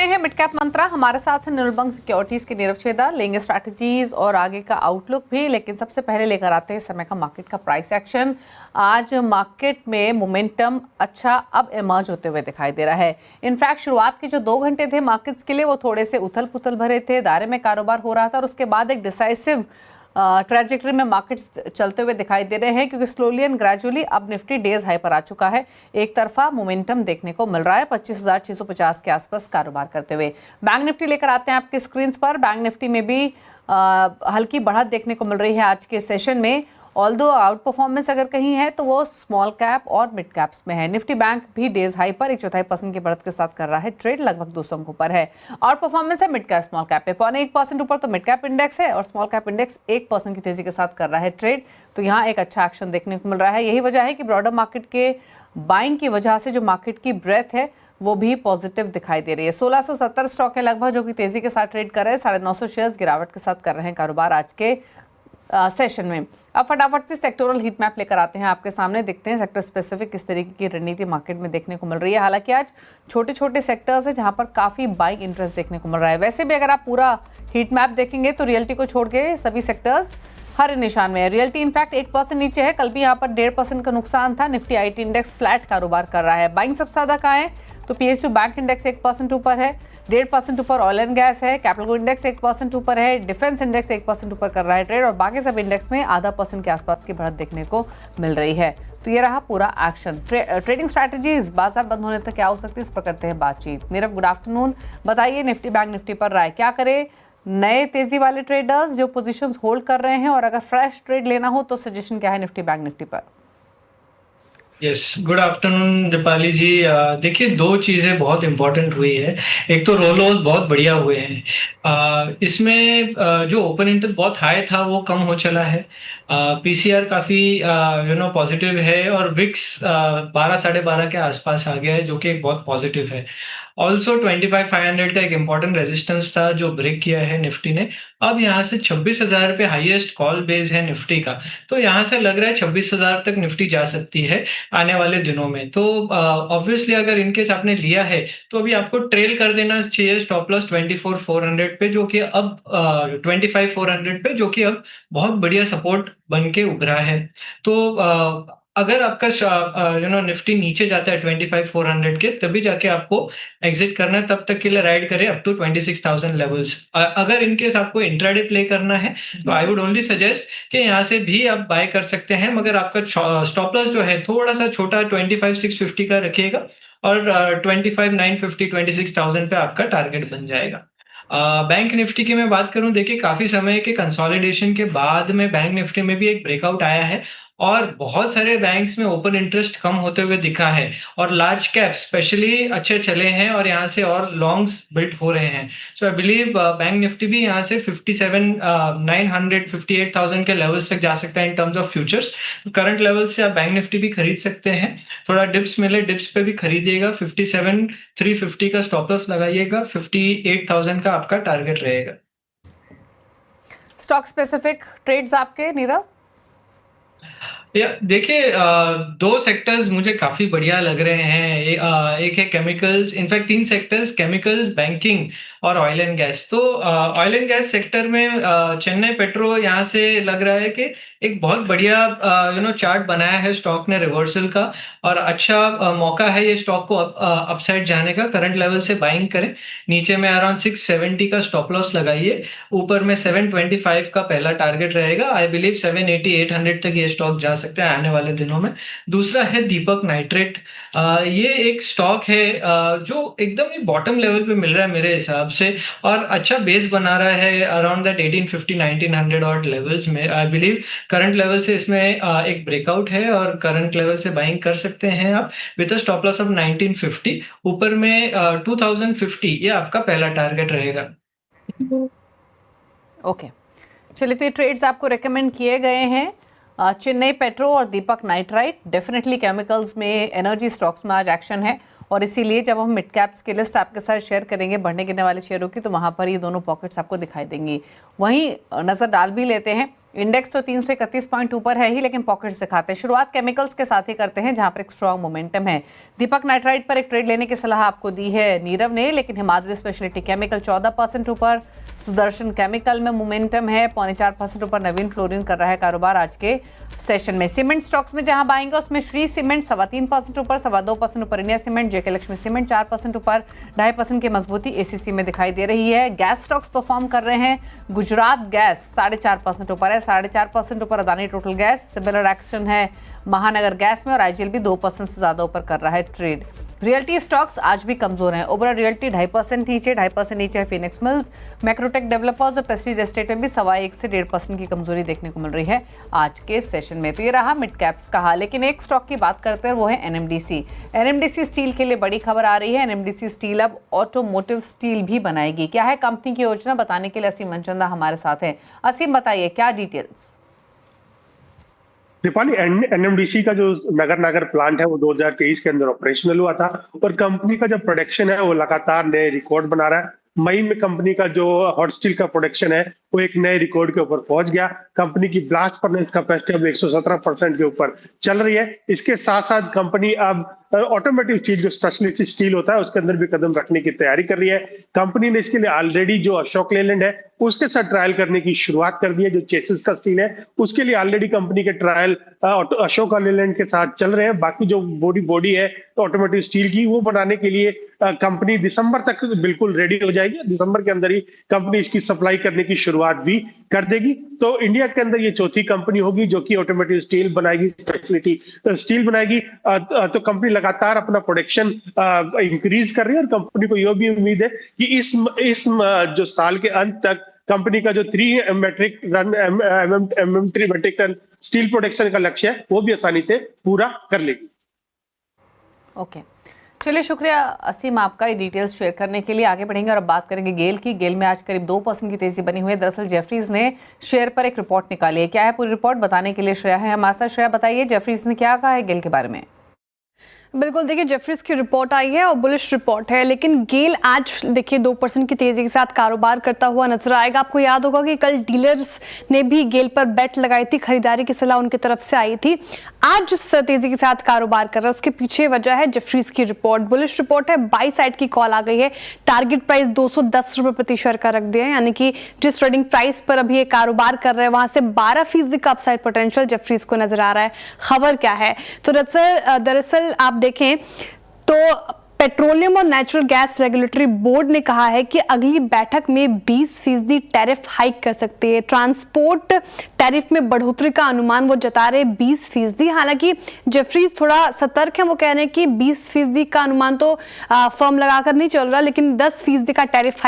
रहे हैं mid cap मंत्रा। हमारे साथ है निर्बंग सिक्योरिटीज के नीरव छेदा। लेंगे स्ट्रैटेजीज और आगे का आउटलुक भी, लेकिन सबसे पहले लेकर आते हैं इस समय का मार्केट का प्राइस एक्शन। आज मार्केट में मोमेंटम अच्छा अब इमर्ज होते हुए दिखाई दे रहा है। इनफैक्ट शुरुआत के जो 2 घंटे थे मार्केट्स के लिए वो थोड़े से उथल पुथल भरे थे, दायरे में कारोबार हो रहा था और उसके बाद एक डिसाइसिव ट्रैजेक्टरी में मार्केट्स चलते हुए दिखाई दे रहे हैं, क्योंकि स्लोली एंड ग्रेजुअली अब निफ्टी डेज हाई पर आ चुका है। एक तरफा मोमेंटम देखने को मिल रहा है 25,650 के आसपास कारोबार करते हुए। बैंक निफ्टी लेकर आते हैं आपके स्क्रीन पर। बैंक निफ्टी में भी हल्की बढ़त देखने को मिल रही है आज के सेशन में। ऑल्दो आउट परफॉर्मेंस अगर कहीं है तो वो स्मॉल कैप और मिड कैप्स में है। निफ्टी बैंक भी डेज हाई पर 1/4% की बढ़त के साथ कर रहा है ट्रेड, लगभग 200 अंकों पर है। आउट परफॉर्मेंस है मिड कैप स्मॉल कैप पे, 0.1% ऊपर तो मिड कैप इंडेक्स है और स्मॉल कैप इंडेक्स 1% की तेजी के साथ कर रहा है ट्रेड। तो यहाँ एक अच्छा एक्शन देखने को मिल रहा है। यही वजह है कि ब्रॉडर मार्केट के बाइंग की वजह से जो मार्केट की ब्रेथ है वो भी पॉजिटिव दिखाई दे रही है। 1670 स्टॉक है लगभग जो कि तेजी के साथ ट्रेड कर रहे हैं। 950 शेयर्स गिरावट के साथ कर रहे हैं कारोबार आज के सेशन में। अब फटाफट से सेक्टोरल हीट मैप लेकर आते हैं आपके सामने। देखते हैं सेक्टर स्पेसिफिक किस तरीके की रणनीति मार्केट में देखने को मिल रही है। हालांकि आज छोटे छोटे सेक्टर्स हैं जहां पर काफी बाइंग इंटरेस्ट देखने को मिल रहा है। वैसे भी अगर आप पूरा हीट मैप देखेंगे तो रियल्टी को छोड़ के सभी सेक्टर्स हर निशान में है। रियल्टी इनफैक्ट 1% नीचे है, कल भी यहाँ पर 1.5% का नुकसान था। निफ्टी आईटी इंडेक्स फ्लैट कारोबार कर रहा है। बाइंग सबसे ज्यादा कहाँ है तो पीएसयू बैंक इंडेक्स 1% ऊपर है, 1.5% ऊपर ऑयल एंड गैस है, कैपिटल गुड इंडेक्स 1% ऊपर है, डिफेंस इंडेक्स 1% ऊपर कर रहा है ट्रेड और बाकी सब इंडेक्स में 0.5% के आसपास की बढ़त देखने को मिल रही है। तो ये रहा पूरा एक्शन। ट्रेडिंग स्ट्रैटेजीज बाजार बंद होने तक क्या हो सकती है, इस पर करते हैं बातचीत। Nirav, good afternoon. बताइए निफ्टी बैंक निफ्टी पर राय क्या करे नए तेजी वाले ट्रेडर्स जो पोजीशंस होल्ड कर रहे हैं, और अगर फ्रेश ट्रेड लेना हो तो सजेशन क्या है निफ्टी बैंक निफ्टी पर? यस, गुड आफ्टरनून दीपाली जी। देखिए, 2 चीज़ें बहुत इंपॉर्टेंट हुई है। एक तो रोल ओवर बहुत बढ़िया हुए हैं। इसमें जो ओपन इंटरेस्ट बहुत हाई था वो कम हो चला है। पीसीआर काफ़ी पॉजिटिव है और विक्स 12 साढ़े 12 के आसपास आ गया है, जो कि एक बहुत पॉजिटिव है। ऑल्सो 25,500 का एक इम्पॉर्टेंट रेजिस्टेंस था जो ब्रेक किया है निफ्टी ने। अब यहाँ से 26,000 पे हाईएस्ट कॉल बेस है निफ्टी का, तो यहाँ से लग रहा है 26,000 तक निफ्टी जा सकती है आने वाले दिनों में। तो ऑब्वियसली अगर इनकेस आपने लिया है तो अभी आपको ट्रेल कर देना चाहिए स्टॉप लॉस 24,400 पे, जो कि अब 25,400 पे, जो कि अब बहुत बढ़िया सपोर्ट बन के उभरा है। तो अगर आपका निफ्टी नीचे जाता है 25,400 के, तभी जाके आपको एग्जिट करना है। तब तक के लिए राइड करें अप टू 26,000 लेवल्स। अगर इनकेस आपको इंट्राडे प्ले करना है तो आई वुड ओनली सजेस्ट कि यहाँ से भी आप बाय कर सकते हैं, मगर आपका स्टॉप लॉस जो है थोड़ा सा छोटा 25,650 का रखिएगा और 25,950 26,000 पे आपका टारगेट बन जाएगा। बैंक निफ्टी की मैं बात करूं, देखिए काफी समय के कंसोलिडेशन के बाद में बैंक निफ्टी में भी एक ब्रेकआउट आया है और बहुत सारे बैंक्स में ओपन इंटरेस्ट कम होते हुए दिखा है और लार्ज कैप स्पेशली अच्छे चले हैं और यहाँ से और लॉन्ग्स बिल्ड हो रहे हैं। सो आई बिलीव बैंक निफ्टी भी यहाँ से 57,900 58,000 के लेवल्स तक जा सकता है in terms of futures. Current level से आप बैंक निफ्टी भी खरीद सकते हैं। थोड़ा डिप्स मिले, डिप्स पे भी खरीदिएगा। 57,350 का स्टॉप लॉस लगाइएगा, 58,000 का आपका टारगेट रहेगा। स्टॉक स्पेसिफिक ट्रेड्स आपके नीरव? देखिए, 2 सेक्टर्स मुझे काफी बढ़िया लग रहे हैं। एक है chemicals, in fact 3 sectors, chemicals, banking और ऑयल एंड गैस। तो ऑयल एंड गैस सेक्टर में चेन्नई पेट्रो यहाँ से लग रहा है कि एक बहुत बढ़िया चार्ट बनाया है स्टॉक ने रिवर्सल का, और अच्छा मौका है ये स्टॉक को अपसाइड जाने का। करंट लेवल से बाइंग करें, नीचे में अराउंड 670 का स्टॉप लॉस लगाइए, ऊपर में 725 का पहला टारगेट रहेगा। आई बिलीव 780 800 तक ये स्टॉक जा सकता है आने वाले दिनों में। दूसरा है दीपक नाइट्रेट। ये एक स्टॉक है जो एकदम ही बॉटम लेवल पे मिल रहा है मेरे हिसाब से, और अच्छा बेस बना रहा है अराउंड दैट 1850 1900 और लेवल्स में। आई बिलीव करंट लेवल से इसमें एक ब्रेकआउट है और करंट लेवल से बाइंग कर सकते हैं आप with a stop loss of 1950। ऊपर में 2050 ये आपका पहला टारगेट रहेगा। ओके, चलिए तो ये ट्रेड्स आपको रेकमेंड किए गए हैं, चेन्नई पेट्रो और दीपक नाइट्राइट। डेफिनेटली केमिकल्स में, एनर्जी स्टॉक्स में आज एक्शन है और इसीलिए जब हम मिड कैप्स की लिस्ट आपके साथ शेयर करेंगे बढ़ने गिरने वाले शेयरों की, तो वहाँ पर ये दोनों पॉकेट्स आपको दिखाई देंगी। वहीं नज़र डाल भी लेते हैं इंडेक्स तो 331 पॉइंट ऊपर है ही, लेकिन पॉकेट्स दिखाते हैं। शुरुआत केमिकल्स के साथ ही करते हैं, जहां पर एक स्ट्रॉन्ग मोमेंटम है। दीपक नाइट्राइट पर एक ट्रेड लेने की सलाह आपको दी है नीरव ने, लेकिन हिमाद्री स्पेशलिटी केमिकल 14% ऊपर। सुदर्शन केमिकल में मोमेंटम है, 4.25% ऊपर। नवीन फ्लोरिन कर रहा है कारोबार आज के सेशन में। सीमेंट स्टॉक्स में जहां बाएंगे उसमें श्री सीमेंट 3.25% ऊपर, 2.25% ऊपर इंडिया सीमेंट, जेके लक्ष्मी सीमेंट 4% ऊपर। 2.5% की मजबूती एसीसी में दिखाई दे रही है। गैस स्टॉक्स परफॉर्म कर रहे हैं। गुजरात गैस 4.5% ऊपर है, 4.5% ऊपर Adani total gas. Similar action है महानगर गैस में, और आईजीएल भी 2% से ज्यादा ऊपर कर रहा है ट्रेड। रियल्टी स्टॉक्स आज भी कमजोर हैं। ओबरा रियल्टी 2.5% नीचे, 2.5% नीचे है फिनिक्स मिल्स। मैक्रोटेक डेवलपर्स और प्रेस्टीज एस्टेट में भी 1.25 से 1.5% की कमजोरी देखने को मिल रही है आज के सेशन में। तो ये रहा मिड कैप्स का हाल। लेकिन एक स्टॉक की बात करते हैं, वो है एनएमडीसी। एनएमडीसी स्टील के लिए बड़ी खबर आ रही है। एनएमडीसी स्टील अब ऑटोमोटिव स्टील भी बनाएगी। क्या है कंपनी की योजना, बताने के लिए असीम मनचंदा हमारे साथ हैं। असीम, बताइए क्या डिटेल्स। दीपाली, एनएमडीसी का जो नगर प्लांट है वो 2023 के अंदर ऑपरेशनल हुआ था, और कंपनी का जो प्रोडक्शन है वो लगातार नए रिकॉर्ड बना रहा है। मई में कंपनी का जो हॉट स्टील का प्रोडक्शन है वो एक नए रिकॉर्ड के ऊपर पहुंच गया। कंपनी की ब्लास्ट फर्नेस कैपेसिटी अब 117% के ऊपर चल रही है। इसके साथ साथ कंपनी अब ऑटोमेटिव स्टील, जो स्पेशलिस्ट स्टील होता है, उसके अंदर भी कदम रखने की तैयारी कर रही है। कंपनी ने इसके लिए ऑलरेडी जो अशोक लेलैंड है उसके साथ ट्रायल करने की शुरुआत कर दी है। जो चेसिस का स्टील है उसके लिए ऑलरेडी कंपनी के ट्रायल अशोक लेलैंड के साथ चल रहे हैं। बाकी जो बॉडी है ऑटोमेटिव स्टील की, वो बनाने के लिए कंपनी दिसंबर तक बिल्कुल रेडी हो जाएगी। दिसंबर के अंदर ही कंपनी इसकी सप्लाई करने की शुरुआत भी कर देगी। तो इंडिया के अंदर ये चौथी कंपनी होगी जो कि ऑटोमेटिव स्टील बनाएगी, स्पेशलिटी स्टील बनाएगी। तो कंपनी लगातार अपना प्रोडक्शन इंक्रीज कर रही है, और कंपनी को यह भी उम्मीद है कि इस जो साल के अंत तक कंपनी का जो 3 मेट्रिक टन स्टील प्रोडक्शन का लक्ष्य है वो भी आसानी से पूरा कर लेगी। ओके, चलिए शुक्रिया असीम आपका ये डिटेल्स शेयर करने के लिए। आगे बढ़ेंगे और अब बात करेंगे गेल की। गेल में आज करीब 2% की तेजी बनी हुई है। दरअसल जेफरीज ने शेयर पर एक रिपोर्ट निकाली है। क्या है पूरी रिपोर्ट, बताने के लिए श्रेया है हमारे साथ। श्रेया, बताइए जेफरीज ने क्या कहा है गेल के बारे में। बिल्कुल, देखिए जेफरीज की रिपोर्ट आई है और बुलिश रिपोर्ट है, लेकिन गेल आज देखिए 2% की तेजी के साथ कारोबार करता हुआ नजर आएगा। आपको याद होगा कि कल डीलर्स ने भी गेल पर बेट लगाई थी, खरीदारी की सलाह उनकी तरफ से आई थी। आज तेजी के साथ कारोबार कर रहा है, उसके पीछे वजह है जेफरीज की रिपोर्ट। बुलिश रिपोर्ट है, बाई साइड की कॉल आ गई है। टारगेट प्राइस 210 रुपए प्रति शेयर का रख दिया है, यानी कि जिस ट्रेडिंग प्राइस पर अभी ये कारोबार कर रहे हैं वहां से 12% का अपसाइड पोटेंशियल जेफरीज को नजर आ रहा है। खबर क्या है, तो दरअसल आप देखें तो पेट्रोलियम और नेचुरल गैस रेगुलेटरी बोर्ड ने कहा है कि अगली बैठक में 20% टैरिफ हाइक कर सकती है। ट्रांसपोर्ट टैरिफ में बढ़ोतरी का अनुमान वो जता रहे 20%। हालांकि जेफरीज थोड़ा सतर्क है, वो कह रहे हैं कि 20% का अनुमान तो फर्म लगाकर नहीं चल रहा, लेकिन 10% का टैरिफ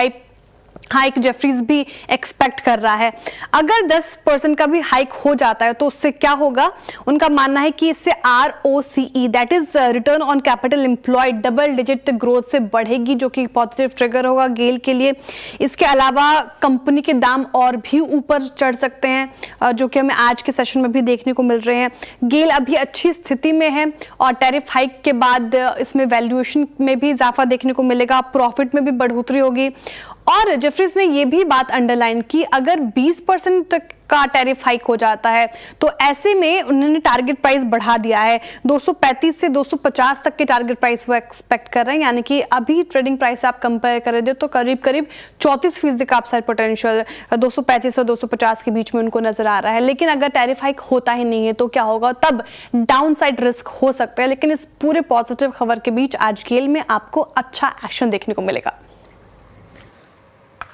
हाइक जेफरीज भी एक्सपेक्ट कर रहा है। अगर 10% का भी हाइक हो जाता है तो उससे क्या होगा, उनका मानना है कि इससे ROCE that is return on capital employed double digit growth से बढ़ेगी, जो कि पॉजिटिव ट्रिगर होगा गेल के लिए। इसके अलावा कंपनी के दाम और भी ऊपर चढ़ सकते हैं, जो कि हमें आज के सेशन में भी देखने को मिल रहे हैं। गेल अभी अच्छी स्थिति में है और टैरिफ हाइक के बाद इसमें वैल्यूएशन में भी इजाफा देखने को मिलेगा, प्रॉफिट में भी बढ़ोतरी होगी। और जेफरीज ने यह भी बात अंडरलाइन की, अगर 20% का टैरिफ हाइक हो जाता है तो ऐसे में उन्होंने टारगेट प्राइस बढ़ा दिया है। 235 से 250 तक के टारगेट प्राइस वो एक्सपेक्ट कर रहे हैं, यानी कि अभी ट्रेडिंग प्राइस आप कंपेयर करें तो करीब 34% का अपसाइड पोटेंशियल 235 और 250 के बीच में उनको नजर आ रहा है। लेकिन अगर टैरिफ हाइक होता ही नहीं है तो क्या होगा, तब डाउन साइड रिस्क हो सकता है। लेकिन इस पूरे पॉजिटिव खबर के बीच आज गेल में आपको अच्छा एक्शन देखने को मिलेगा।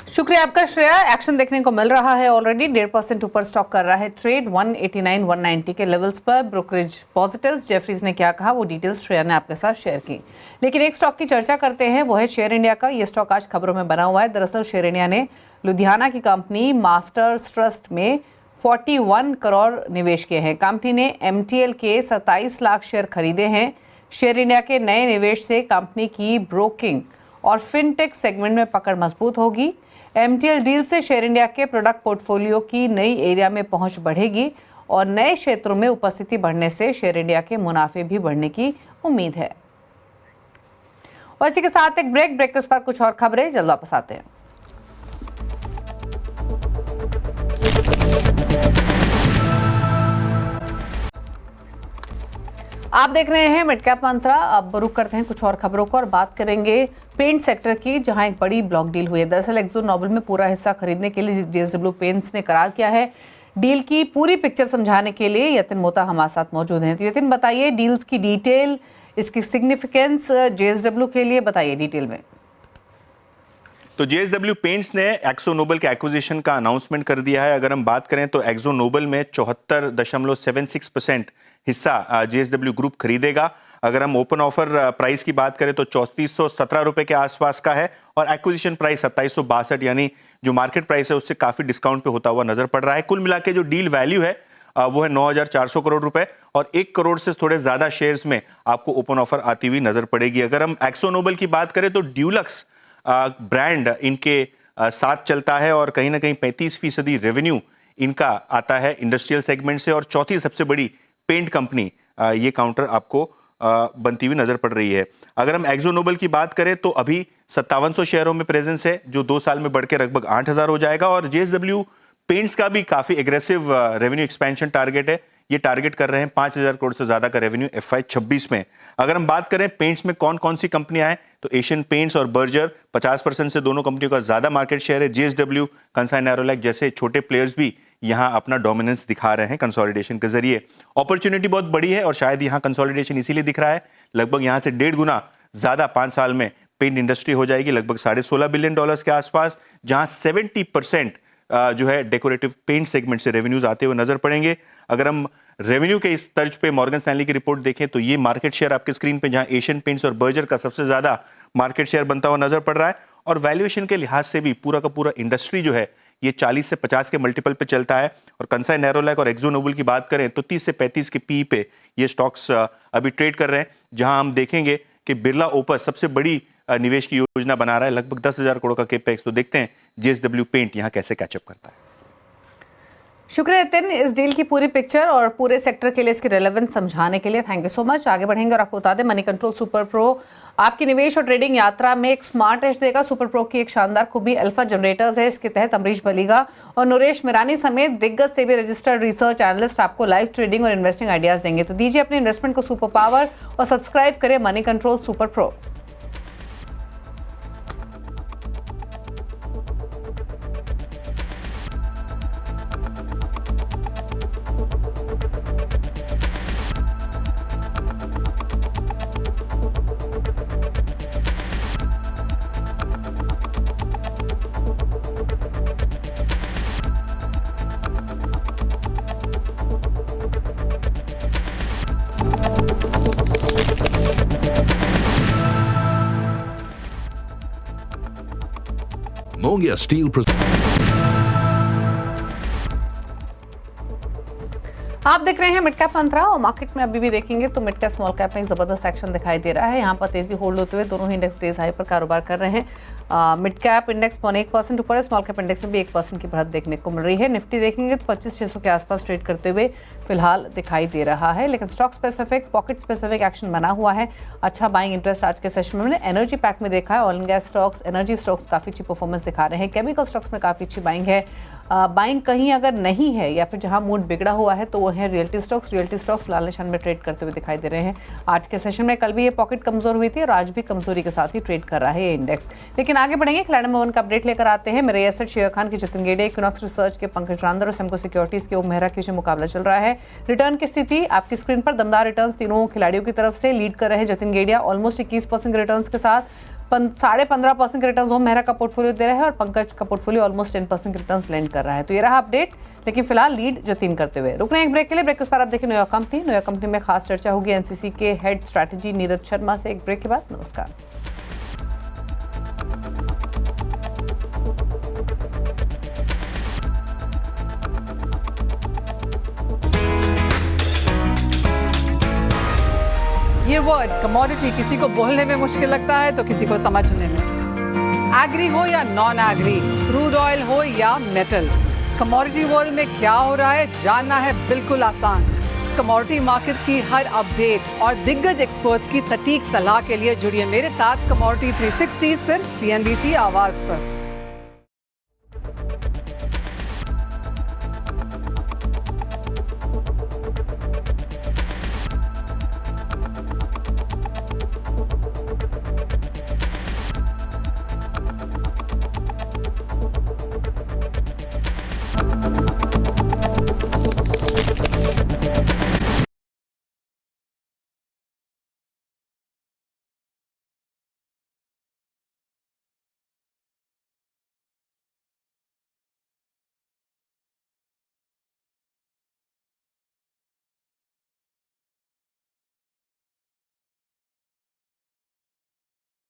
शुक्रिया आपका श्रेया। एक्शन देखने को मिल रहा है ऑलरेडी। 1.5% ऊपर स्टॉक कर रहा है ट्रेड 189 190 के लेवल्स पर। Brokerage positives. जेफरीज ने क्या कहा वो डिटेल्स श्रेया ने आपके साथ शेयर की। लेकिन एक स्टॉक की चर्चा करते हैं, वो है शेयर इंडिया का। ये स्टॉक आज खबरों में बना हुआ है। दरअसल शेयर इंडिया ने लुधियाना की कंपनी मास्टर्स ट्रस्ट में 41 करोड़ निवेश किए हैं। कंपनी ने MTL के 27 लाख शेयर खरीदे हैं। शेयर इंडिया के नए निवेश से कंपनी की ब्रोकिंग और फिनटेक सेगमेंट में पकड़ मजबूत होगी। MTL डील से शेयर इंडिया के प्रोडक्ट पोर्टफोलियो की नई एरिया में पहुंच बढ़ेगी और नए क्षेत्रों में उपस्थिति बढ़ने से शेयर इंडिया के मुनाफे भी बढ़ने की उम्मीद है। और इसी के साथ एक ब्रेक के उस पर कुछ और खबरें जल्द वापस आते हैं। आप देख रहे हैं मिड कैप मंत्रा। अब रुक करते हैं कुछ और खबरों को और बात करेंगे पेंट सेक्टर की, जहां एक बड़ी ब्लॉक डील हुई है। दरअसल एक्जो नोबेल में पूरा हिस्सा खरीदने के लिए जेएसडब्ल्यू पेंट्स ने करार किया है। डील की पूरी पिक्चर समझाने के लिए यतिन मोता हमारे साथ मौजूद हैं। तो यतिन, बताइए डील्स की डिटेल, इसकी सिग्निफिकेंस जेएसडब्ल्यू के लिए बताइए डिटेल में। तो जेएसडब्ल्यू पेंट्स ने एक्जो नोबेल के एक्विजिशन का अनाउंसमेंट कर दिया है। अगर हम बात करें तो एक्जो नोबेल में 74.76% हिस्सा जेएसडब्ल्यू ग्रुप खरीदेगा। अगर हम ओपन ऑफर प्राइस की बात करें तो 3417 रुपए के आसपास का है और एक्विजिशन प्राइस 2762, यानी जो मार्केट प्राइस है उससे काफी डिस्काउंट पे होता हुआ नजर पड़ रहा है। कुल मिला के जो डील वैल्यू है वो है 9400 करोड़ रुपए और 1 करोड़ से थोड़े ज्यादा शेयर्स में आपको ओपन ऑफर आती हुई नजर पड़ेगी। अगर हम एक्जो नोबेल की बात करें तो ड्यूलक्स ब्रांड इनके साथ चलता है और कहीं ना कहीं 35% रेवेन्यू इनका आता है इंडस्ट्रियल सेगमेंट से और चौथी सबसे बड़ी पेंट कंपनी ये काउंटर आपको बनती हुई नजर पड़ रही है। अगर हम एक्जो नोबेल की बात करें तो अभी 5700 शेयरों में प्रेजेंस है, जो 2 साल में बढ़ के लगभग 8000 हो जाएगा और जेएसडब्ल्यू पेंट्स का भी काफी एग्रेसिव रेवेन्यू एक्सपेंशन टारगेट है। ये टारगेट कर रहे हैं 5000 करोड़ से ज्यादा का रेवेन्यू FY26 में। अगर हम बात करें पेंट्स में कौन कौन सी कंपनियां हैं तो एशियन पेंट्स और बर्जर 50% से दोनों कंपनियों का ज्यादा मार्केट शेयर है। जेएसडब्ल्यू, कंसाई नेरोलैक जैसे छोटे प्लेयर्स भी यहां अपना डोमिनेंस दिखा रहे हैं कंसोलिडेशन के जरिए। अपॉर्चुनिटी बहुत बड़ी है और शायद यहां कंसोलिडेशन इसीलिए दिख रहा है। लगभग यहां से 1.5 गुना ज्यादा 5 साल में पेंट इंडस्ट्री हो जाएगी, लगभग $16.5 बिलियन के आसपास, जहां 70% जो है डेकोरेटिव पेंट सेगमेंट से रेवेन्यूज आते हुए नजर पड़ेंगे। अगर हम रेवेन्यू के इस तर्ज पे मॉर्गन स्टैनली की रिपोर्ट देखें तो ये मार्केट शेयर आपके स्क्रीन पे जहां एशियन पेंट्स और बर्जर का सबसे ज्यादा मार्केट शेयर बनता हुआ नजर पड़ रहा है और वैल्यूएशन के लिहाज से भी पूरा का पूरा इंडस्ट्री जो है ये 40 से 50 के मल्टीपल पे चलता है। और कंसाई नेरोलैक और एक्जो नोबेल की बात करें तो 30 से 35 के पी पे ये स्टॉक्स अभी ट्रेड कर रहे हैं, जहां हम देखेंगे कि बिरला ओपस सबसे बड़ी निवेश की योजना बना रहा है, लगभग 10,000 करोड़ का केपेक्स। तो देखते हैं जेएसडब्ल्यू पेंट यहां कैसे कैचअप करता है। शुक्रिया नितिन, इस डील की पूरी पिक्चर और पूरे सेक्टर के लिए इसकी रेलेवेंस समझाने के लिए थैंक यू सो मच। आगे बढ़ेंगे और आपको बता दें मनी कंट्रोल सुपर प्रो आपकी निवेश और ट्रेडिंग यात्रा में एक स्मार्ट एज देगा। सुपर प्रो की एक शानदार खूबी अल्फा जनरेटर्स है। इसके तहत अमरीश बलीगा और नरेश मिरानी समेत दिग्गज सेबी रजिस्टर्ड रिसर्च एनालिस्ट आपको लाइव ट्रेडिंग और इन्वेस्टिंग आइडियाज देंगे। तो दीजिए अपने इन्वेस्टमेंट को सुपर पावर और सब्सक्राइब करें money control super pro. Mongia Steel. आप देख रहे हैं मिड कैप मंत्रा और मार्केट में अभी भी देखेंगे तो मिड कैप स्मॉल कैप में एक जबरदस्त एक्शन दिखाई दे रहा है। यहाँ पर तेजी होल्ड होते हुए दोनों ही इंडेक्स डेज हाई पर कारोबार कर रहे हैं। मिड कैप इंडेक्स 0.1% ऊपर है, स्मॉल कैप इंडेक्स में भी 1% की बढ़त देखने को मिल रही है। निफ्टी देखेंगे तो 25,600 के आसपास ट्रेड करते हुए फिलहाल दिखाई दे रहा है, लेकिन stock specific pocket specific action बना हुआ है। अच्छा बाइंग इंटरेस्ट आज के सेशन में मैंने एनर्जी पैक में देखा है। Oil and gas stocks, energy stocks काफी अच्छी परफॉर्मेंस दिखा रहे हैं। केमिकल स्टॉक्स में काफी अच्छी बाइंग है। बाइंग कहीं अगर नहीं है या फिर जहां मूड बिगड़ा हुआ है तो वो है रियल्टी स्टॉक्स। रियल्टी स्टॉक्स लाल निशान में ट्रेड करते हुए दिखाई दे रहे हैं। आज के सेशन में कल भी ये पॉकेट कमजोर हुई थी और आज भी कमजोरी के साथ ही ट्रेड कर रहा है ये इंडेक्स। लेकिन आगे बढ़ेंगे, खिलाड़ी नंबर 1 का अपडेट लेकर आते हैं। मेरे एसेट शेयर खान के जतिन गेडे, इक्विनॉक्स रिसर्च के पंकज रांदर और सेमको सिक्योरिटीज के ओम मेहरा के बीच मुकाबला चल रहा है। रिटर्न की स्थिति आपकी स्क्रीन पर, दमदार रिटर्न तीनों खिलाड़ियों की तरफ से लीड कर रहे जतिन गेडिया ऑलमोस्ट 21% रिटर्न के साथ 15.5% के रिटर्न ओम मेहरा का पोर्टफोलियो दे रहा है और पंकज का पोर्टफोलियो ऑलमोस्ट 10% के रिटर्न लैंड कर रहा है। तो ये रहा अपडेट, लेकिन फिलहाल लीड जतिन करते हुए। रुकने एक ब्रेक के लिए, ब्रेक के बाद आप देखें न्यूयॉर्क कंपनी। न्यूयॉर्क कंपनी में खास चर्चा होगी एनसीसी के हेड स्ट्रैटेजी नीरज शर्मा से। एक ब्रेक के बाद नमस्कार। ये वर्ड कमोडिटी किसी को बोलने में मुश्किल लगता है तो किसी को समझने में। एग्री हो या नॉन एग्री, क्रूड ऑयल हो या मेटल, कमोडिटी वर्ल्ड में क्या हो रहा है जानना है बिल्कुल आसान। कमोडिटी मार्केट्स की हर अपडेट और दिग्गज एक्सपर्ट्स की सटीक सलाह के लिए जुड़िए मेरे साथ कमोडिटी 360 सिर्फ CNBC आवाज पर।